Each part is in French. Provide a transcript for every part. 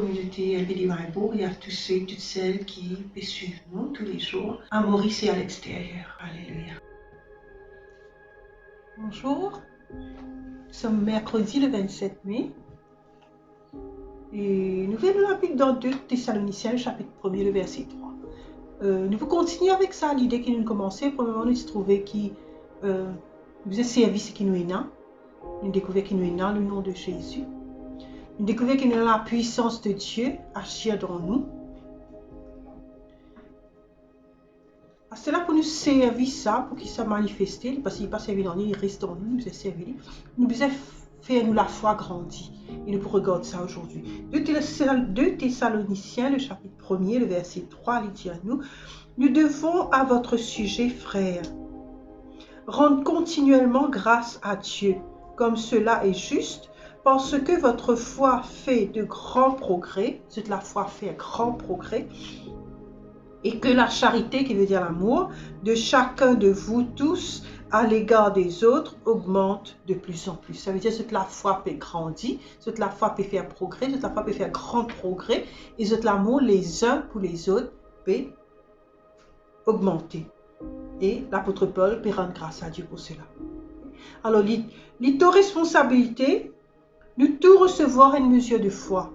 communauté LBD Bible et à tous ceux et toutes celles qui suivent nous tous les jours à Maurice et à l'extérieur. Alléluia. Bonjour, nous sommes mercredi le 27 mai et nous venons la Bible dans 2 Thessaloniciens, le chapitre 1er, le verset 3. Nous vous continuons avec ça, l'idée qui nous commençait. Premièrement, nous se trouvait qui nous est service qui nous est là. Nous découvrons qui nous est là, le nom de Jésus. Nous découvrons qu'il y a la puissance de Dieu agir dans nous. C'est là pour nous servir ça, pour qu'il soit manifesté, parce qu'il n'est pas servi dans nous, il reste dans nous, nous est servi. Nous devons faire nous la foi grandir. Et nous regarder ça aujourd'hui. 2 Thessaloniciens, le chapitre 1er, le verset 3, il dit à nous, nous devons à votre sujet, frères, rendre continuellement grâce à Dieu, comme cela est juste, parce que votre foi fait de grands progrès, toute la foi fait un grand progrès, et que la charité, qui veut dire l'amour, de chacun de vous tous à l'égard des autres augmente de plus en plus. Ça veut dire que toute la foi peut grandir, toute la foi peut faire progrès, toute la foi peut faire grand progrès, et toute l'amour les uns pour les autres peut augmenter. Et l'apôtre Paul peut rendre grâce à Dieu pour cela. Alors, l'ito responsabilité, nous tout recevoir une mesure de foi.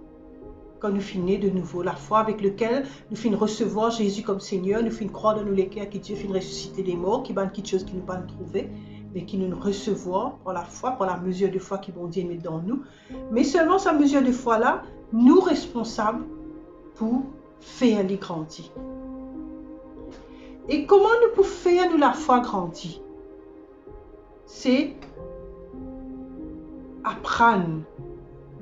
Quand nous finissons de nouveau, la foi avec laquelle nous finissons recevoir Jésus comme Seigneur, nous finissons croire dans nous les cœurs que Dieu finit ressusciter des morts, qui va quelque chose qui nous pas trouver, mais qui nous recevons par la foi, par la mesure de foi qui bon Dieu met dans nous. Mais seulement sa mesure de foi là, nous responsables pour faire les grandir. Et comment nous pouvons faire nous la foi grandir? C'est apprendre,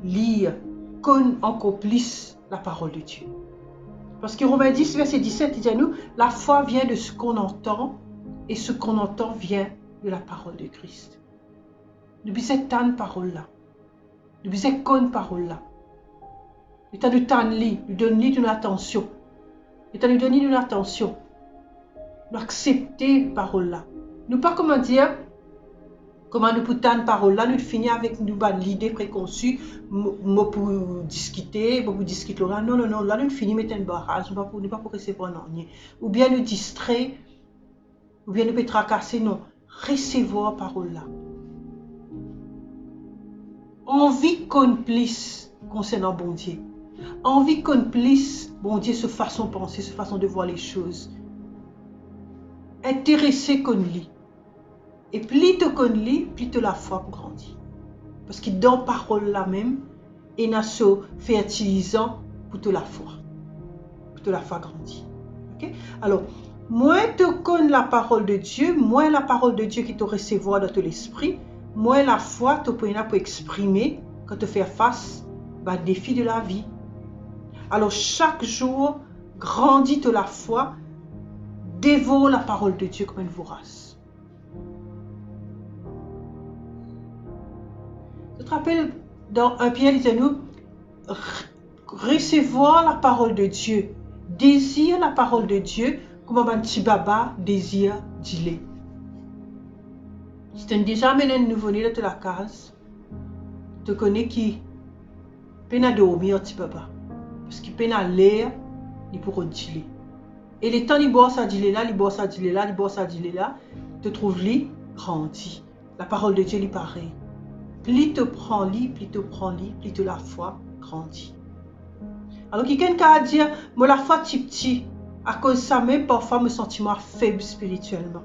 lire, connaître encore plus la parole de Dieu. Parce que Romains 10, verset 17, il dit à nous, la foi vient de ce qu'on entend, et ce qu'on entend vient de la parole de Christ. Nous devons entendre parole là. Nous devons connaître parole là. Nous devons entendre, nous donner une attention. Nous devons donner une attention. Nous accepter parole là. Nous pas comment dire, comment nous pouvons entendre parole là, nous finissons avec l'idée préconçue, pour discuter, pour discuter là. Non, là nous finissons avec un barrage, nous ne pas pour recevoir rien. Ou bien nous distraire, ou bien nous peut tracasser, non. Recevoir parole là. Envie qu'on plus concernant bon Dieu. Envie qu'on plus bon Dieu, sa façon de penser, sa façon de voir les choses. Intéressé qu'on lit. Et plus tu connais, plus tu la foi pour grandir. Parce que dans la parole là même, il y a ce fertilisant pour te la foi. Pour te la foi grandir. Okay? Alors, moins tu connais la parole de Dieu, moins la parole de Dieu qui te recevoir dans ton esprit, moins la foi tu peux exprimer quand tu fais face aux défis de la vie. Alors, chaque jour, grandis la foi, dévore la parole de Dieu comme une vorace. Je te rappelle, dans 1 Pierre, il dit à nous, recevoir la parole de Dieu, désire la parole de Dieu, comme un petit baba désire du lait. Si tu as déjà amené un nouveau-né dans la case, tu connais qui peine à dormir un petit baba. Parce qu'il peine à l'air, il pourra du lait. Et les temps, il boit ça du lait là, il boit ça du lait là, il boit ça du lait là, tu trouves lui grandi. La parole de Dieu lui pareil. Plus tu prends lui, plus tu la foi grandit. Alors quelqu'un qui a dit, moi la foi petit, à cause de ça même parfois me sentiment faible spirituellement.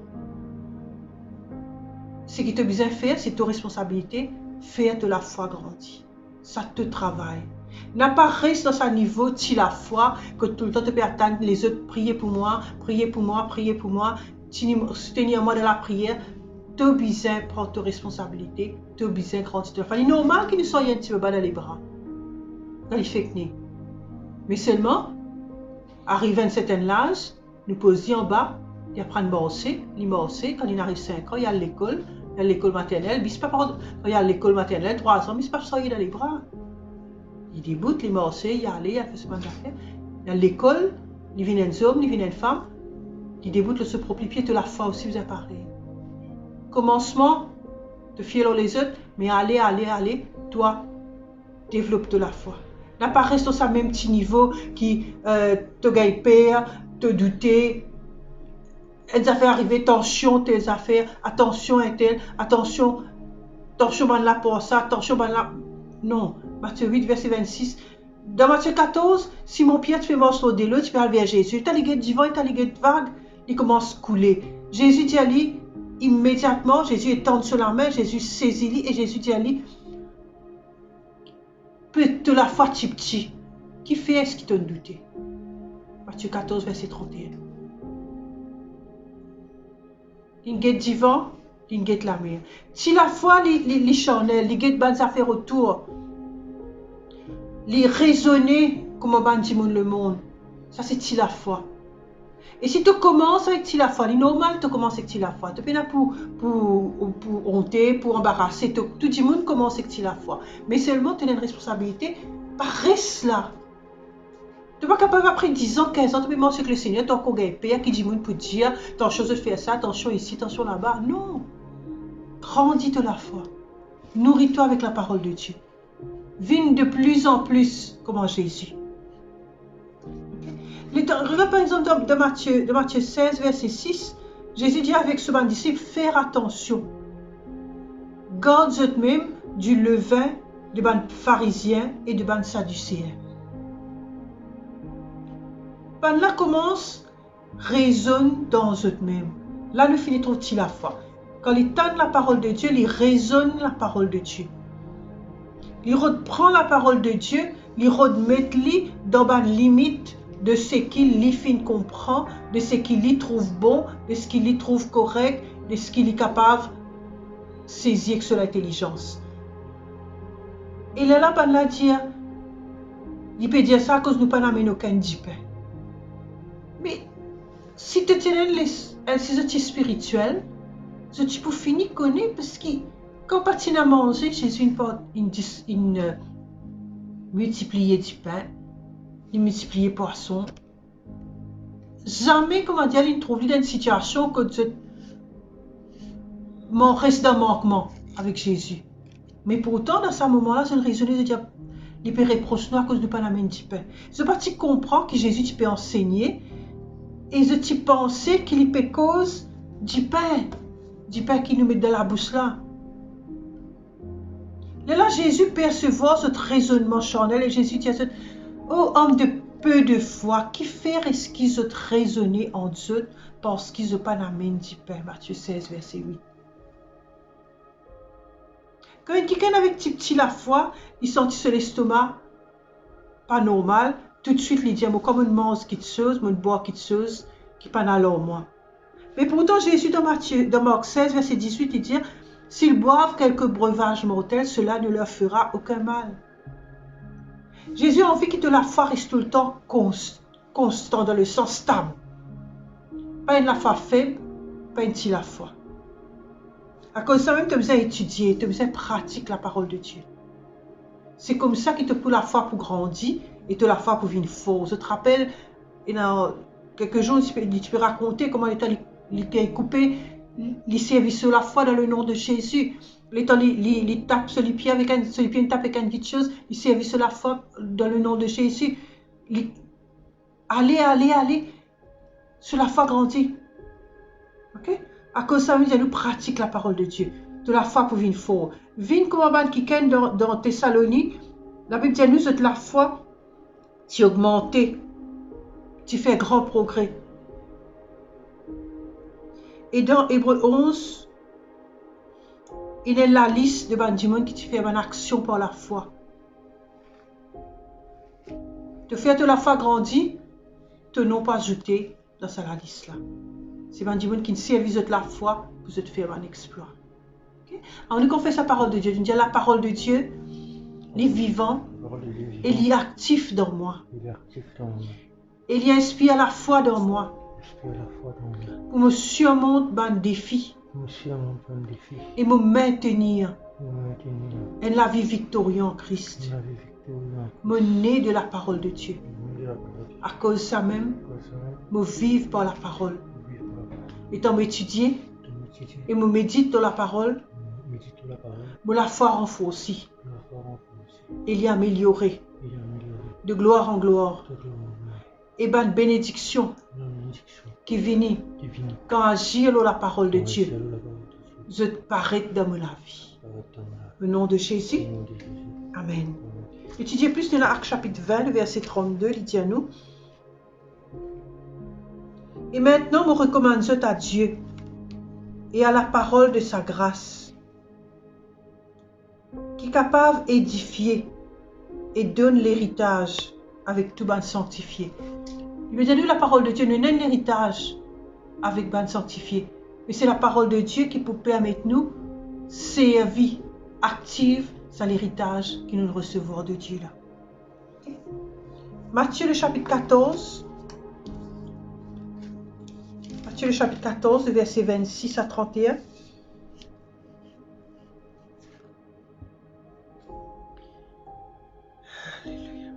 Ce qui te besoin de faire, c'est ta responsabilité, faire de la foi grandir. Ça te travaille. N'a pas reste dans ce niveau de la foi que tout le temps tu peux attendre les autres, prier pour moi, soutenir moi dans la prière. Tu as besoin de prendre ta responsabilité, tu as besoin de grandir. Il est normal qu'il nous soit un petit peu bas dans les bras, dans les fake news. Mais seulement, arrivé à un certain âge, nous posons en bas, il apprend à marcher, quand il arrive 5 ans, il y a l'école maternelle, quand il y a l'école maternelle, 3 ans, il ne pas sortir dans les bras. Il déboute, il marche, il allait, il fait ce qu'on a fait. Il y a l'école, il vient un homme, il vient une femme, il déboute le se propre pied de la foi aussi, vous pareil. Commencement, de fier les autres, mais allez, toi, développe de la foi. N'a pas resté au même petit niveau qui te gagne peur, te douter. Elles affaires arriver, tension, tes affaires, attention, est-elle, attention, man là pour ça, attention, man là. Non. Matthieu 8, verset 26. Dans Matthieu 14, si mon pied te fait morceau de l'eau, tu peux aller vers Jésus. Tu as les divin, tu as les vagues, il commence à couler. Jésus dit à lui, immédiatement, Jésus étend sur la main, Jésus saisit lui et Jésus dit à lui, peut-être la foi petit, qui fait est-ce qui te douté? Matthieu 14, verset 31. L'inguette divin, l'inguette la mer. Si la foi, les charnel, l'inguette bonnes affaires autour, les raisonner comme on dit le monde, ça c'est la foi. Et si tu commences avec la foi, c'est normal tu commences avec la foi. Tu n'es pas là pour honter, pour embarrasser. Tout le monde commence avec la foi. Mais seulement tu as une responsabilité, pas reste là. Tu n'es pas capable après 10 ans, 15 ans, tu peux manger avec le Seigneur, tu as encore un père qui dit pour dire, t'as chose de faire ça, attention ici, attention là-bas. Non. Grandis de la foi. Nourris-toi avec la parole de Dieu. Viens de plus en plus comme Jésus. Regarde par exemple de Matthieu 16, verset 6, Jésus dit avec ce disciple, faire attention. Garde eux-mêmes du levain de ban pharisiens et de ban sadducéens. Ban là commence, raisonne dans eux-mêmes. Là, le finit trouve-t-il la foi. Quand ils tendent la parole de Dieu, ils raisonnent la parole de Dieu. Ils reprennent la parole de Dieu, ils remettent dans la limite de ce qu'il fin comprend, de ce qu'il y trouve bon, de ce qu'il y trouve correct, de ce qu'il est capable de saisir sur l'intelligence. Et là, ben là, dire, il peut dire ça à cause nous pas n'amène aucun pain. Mais si tu tiens ces outils spirituels, tu peux finir connaître parce que quand tu as mangé, Jésus une multiplié du pain, il multiplié poisson. Jamais, comment dire, il trouve dans une situation que tu reste dans manquement avec Jésus. Mais pourtant, dans ce moment-là, c'est une raison de dire, il peut reprocher à cause de pas l'amène du pain. Je pas tu comprends que Jésus tu peux enseigner et je tu pensais qu'il peut cause du pain qui nous met dans la bouche là. Là, Jésus percevoir ce raisonnement charnel et Jésus dit à ce ô homme de peu de foi, qui fait est-ce qu'ils ont raisonné en Dieu parce qu'ils n'ont pas l'amène du pain. Matthieu 16, verset 8. Quand quelqu'un avec petit la foi, il sentit sur l'estomac pas normal, tout de suite il dit comme une mange quelque chose, une boire quelque chose qui pas dans moi. Mais pourtant Jésus dans Marc 16 verset 18 il dit s'ils boivent quelques breuvages mortels, cela ne leur fera aucun mal. Jésus a envie que la foi reste tout le temps constant dans le sens stable. Pas une la foi faible, pas une la foi. À cause de ça même, tu as besoin d'étudier, tu as besoin de pratiquer la parole de Dieu. C'est comme ça qu'il te pour la foi pour grandir et te la foi pour venir fort. Je te rappelle, il y a quelques jours, tu peux raconter comment il a coupé les services sur la foi dans le nom de Jésus. Il tape sur les pieds avec il tape avec une petite chose, il servit sur la foi dans le nom de Jésus. Allez, sur la foi grandit. Ok? À cause de ça, nous pratiquons la parole de Dieu. De la foi pour venir fort. Vine comme un qui est dans Thessalonique, la Bible dit nous de la foi, tu augmentes, tu fais grand progrès. Et dans Hébreux 11, il est la liste de bandimons qui te fait une action par la foi. Te faire de la foi grandir, te non pas ajouter dans cette liste là. C'est bandimons qui ne servent de la foi pour te faire un exploit. Okay? Alors nous confessons la parole de Dieu. Nous disons la parole de Dieu, il est vivant et il est actif dans moi. Et il inspire la foi dans moi. Pour me surmonter un défi et me maintenir en la vie victorieuse en Christ, mener de la parole de Dieu. À cause de ça même, me vivre par la parole. Étant m'étudier et me médite dans la parole, me la foi renforcée. Il y a amélioré de gloire en gloire. Et bonne bénédiction qui vient quand agir la parole de Dieu. Je paraît dans la vie. Au nom de Jésus. Amen. Étudiez plus dans l'Acte chapitre 20, le verset 32, il dit à nous. Et maintenant, me recommande à Dieu et à la parole de sa grâce, qui est capable d'édifier et donne l'héritage avec tout ban sanctifié. Il veut dire nous la parole de Dieu, nous donne l'héritage avec ban sanctifié. Mais c'est la parole de Dieu qui peut permettre nous servir active à l'héritage que nous recevons de Dieu là. Okay. Matthieu le chapitre 14. Matthieu le chapitre 14, verset 26 à 31. Alléluia.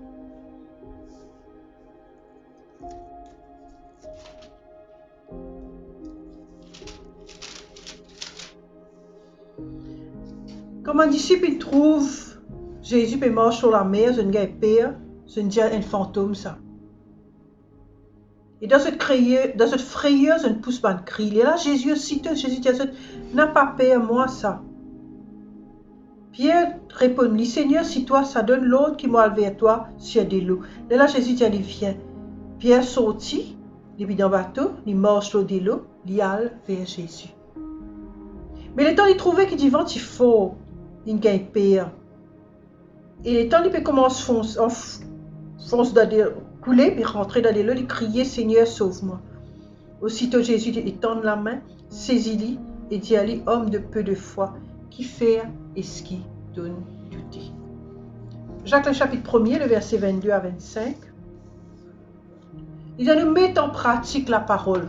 Comme un disciple il trouve Jésus qui marche sur la mer, je ne gagne pas, je ne dis un fantôme ça. Et dans cette frayeur, je ne pousse pas de cri. Et là, Jésus cite, Jésus dit, n'a pas peur, moi ça. Pierre répond, lui, Seigneur, si toi, ça donne l'autre qui m'a vers toi sur de l'eau. Et là, Jésus dit, il vient. Pierre sortit, il est dans le bateau, il marche sur de l'eau, il allait vers Jésus. Mais le temps, il trouvait qu'il dit, vent, il faut, il gagne peur. Et le temps, il peut commencer à fonce dans des couler, puis rentrer dans l'eau, il criait, Seigneur, sauve-moi. Aussitôt, Jésus étend la main, saisit-le et dit à lui, homme de peu de foi, qui fait et ce qui donne douter. Jacques le chapitre 1er, le verset 22 à 25. Il nous met en pratique la parole.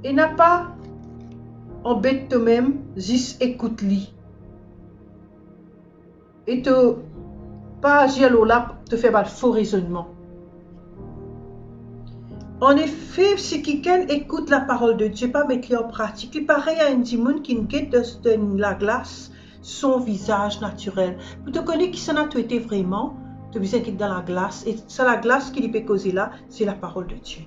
Et n'a pas embête toi-même, juste écoute-lui. Et te pas agir là, te faire un faux raisonnement. En effet, si quelqu'un écoute la parole de Dieu, pas mettre en pratique, il paraît à un démon qui guette de la glace son visage naturel. Pour te connaître qui ça n'a été vraiment, tu as besoin qu'il dans la glace. Et c'est la glace qui peut causer là, c'est la parole de Dieu.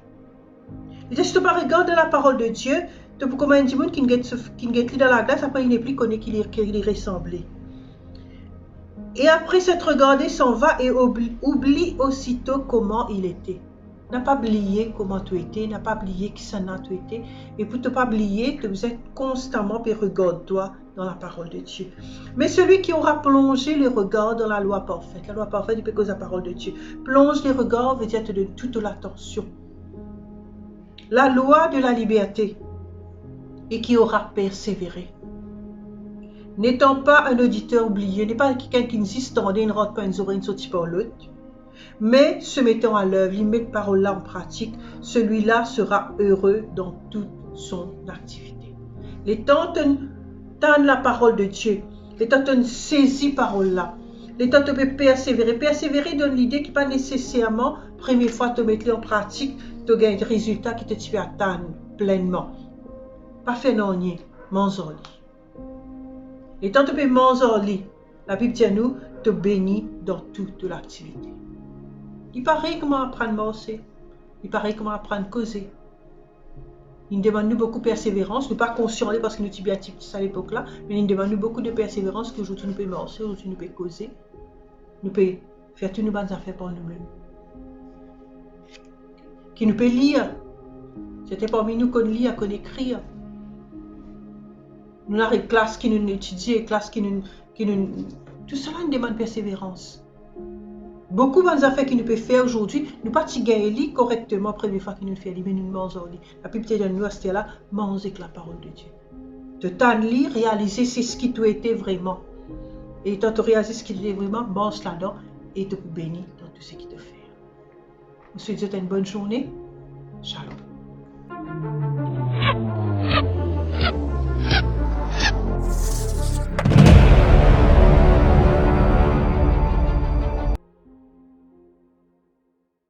Et si tu pas regarder la parole de Dieu, tu peux comme un démon qui guette dans la glace, après il n'est plus connu qu'il est ressemblé. Et après s'être regardé, s'en va et oublie aussitôt comment il était. N'a pas oublié comment tu étais, n'a pas oublié qui ça n'a été. Et pour ne pas oublier, tu dois constamment et regarde-toi dans la parole de Dieu. Mais celui qui aura plongé les regards dans la loi parfaite, il peut causer la parole de Dieu. Plonge les regards, veut dire te donne toute l'attention. La loi de la liberté, et qui aura persévéré. N'étant pas un auditeur oublié, n'est pas quelqu'un qui insiste en ne rentre pas une oreille sortie par l'autre, mais se mettant à l'œuvre, il met parole-là en pratique, celui-là sera heureux dans toute son activité. Les temps tendent la parole de Dieu, les temps saisit parole-là, les temps peut persévérer. Persévérer donne l'idée qui pas nécessairement, première fois, te mettre en pratique, tu gagnes des résultats qui te tu atteindre pleinement. Pas fait non, manzoli. Et tant que tu peux manger, la Bible dit à nous, te bénit dans toute l'activité. Il paraît comment apprendre à marcher. Il paraît comment apprendre à causer. Il nous demande beaucoup de persévérance. Nous ne sommes pas conscients parce que nous sommes bien à l'époque là, mais il nous demande beaucoup de persévérance qu'aujourd'hui nous pouvons marcher, aujourd'hui nous pouvons causer. Nous pouvons faire toutes nos bonnes affaires pour nous-mêmes. Qui nous peut lire. C'était parmi nous qu'on lit, qu'on écrit. Nous avons des classes qui nous étudient, des classes qui nous... Tout cela nous demande persévérance. Beaucoup de affaires que nous pouvons faire aujourd'hui, nous ne pas gagner correctement la première fois que nous le faisons, mais nous mangeons. La Bible dit à nous, c'est là, manger avec la parole de Dieu. De t'en réaliser c'est ce qui t'a été vraiment. Et quand tu réalises ce qui t'a été vraiment, mange là-dedans et te bénir dans tout ce qui te fait. Je vous souhaite une bonne journée. Shalom.